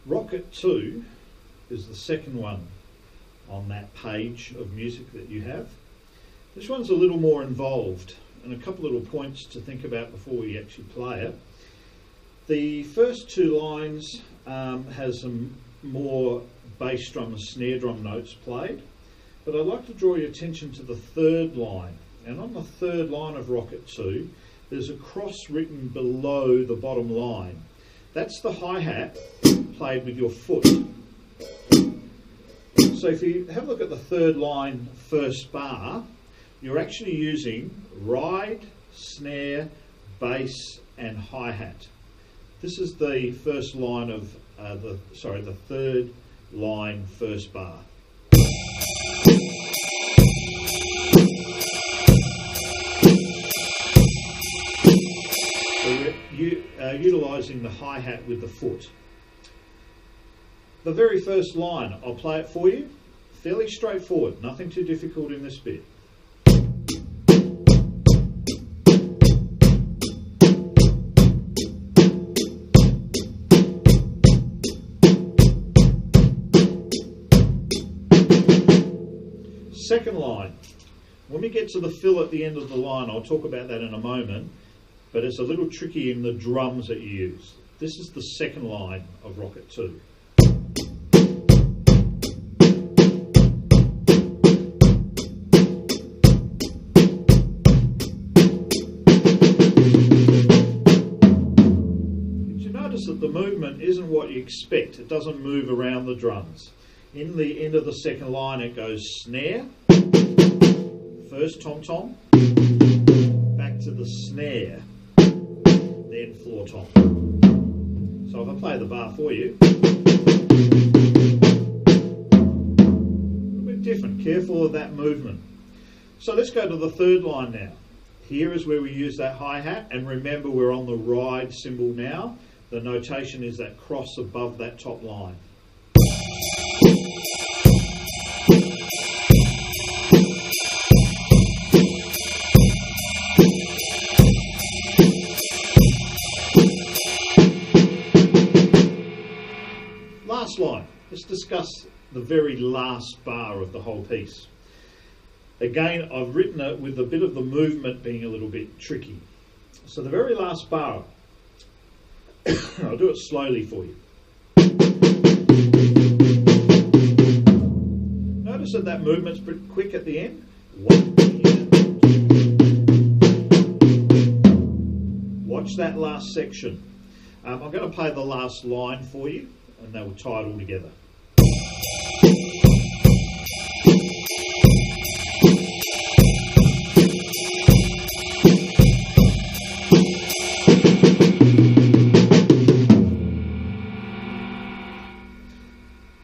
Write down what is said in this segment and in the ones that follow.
Rockit 2 is the second one on that page of music that you have. This one's a little more involved, and a couple little points to think about before we actually play it. The first two lines has some more bass drum and snare drum notes played, but I'd like to draw your attention to the third line. And on the third line of Rockit 2, there's a cross written below the bottom line. That's the hi-hat played with your foot. So if you have a look at the third line, first bar, you're actually using ride, snare, bass and hi-hat. This is the first line of the third line, first bar. So we're utilising the hi-hat with the foot. The very first line, I'll play it for you. Fairly straightforward, nothing too difficult in this bit. Second line, when we get to the fill at the end of the line, I'll talk about that in a moment, but it's a little tricky in the drums that you use. This is the second line of Rockit 2. Did you notice that the movement isn't what you expect? It doesn't move around the drums. In the end of the second line, it goes snare, first tom-tom, back to the snare, then floor tom. So if I play the bar for you, a little bit different, careful of that movement. So let's go to the third line now. Here is where we use that hi-hat, and remember we're on the ride cymbal now. The notation is that cross above that top line. Last line. Let's discuss the very last bar of the whole piece. Again, I've written it with a bit of the movement being a little bit tricky. So the very last bar, I'll do it slowly for you. Notice that movement's pretty quick at the end. Watch that last section. I'm going to play the last line for you, and they will tie it all together.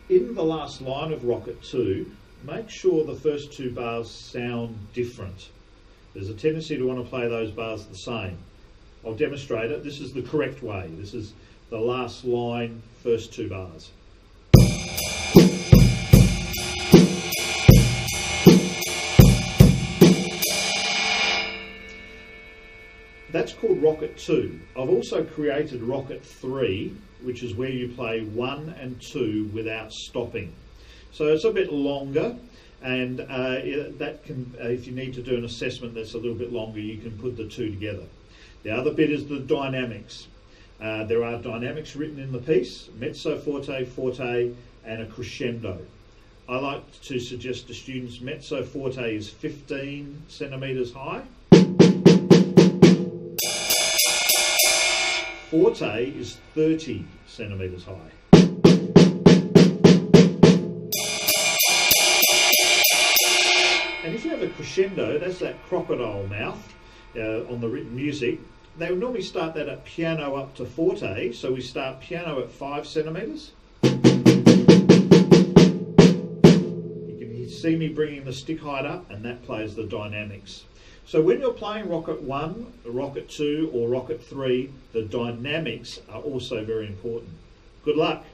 In the last line of Rockit 2, make sure the first two bars sound different. There's a tendency to want to play those bars the same. I'll demonstrate it. This is the correct way. This is the last line, first two bars. That's called Rockit 2. I've also created Rockit 3, which is where you play 1 and 2 without stopping. So it's a bit longer, and that can, if you need to do an assessment that's a little bit longer, you can put the two together. The other bit is the dynamics. There are dynamics written in the piece: mezzo, forte, forte, and a crescendo. I like to suggest to students mezzo forte is 15 centimetres high. Forte is 30 centimetres high. And if you have a crescendo, that's that crocodile mouth on the written music. They would normally start that at piano up to forte, so we start piano at 5 centimetres. You can see me bringing the stick height up, and that plays the dynamics. So when you're playing Rockit 1, Rockit 2 or Rockit 3, the dynamics are also very important. Good luck.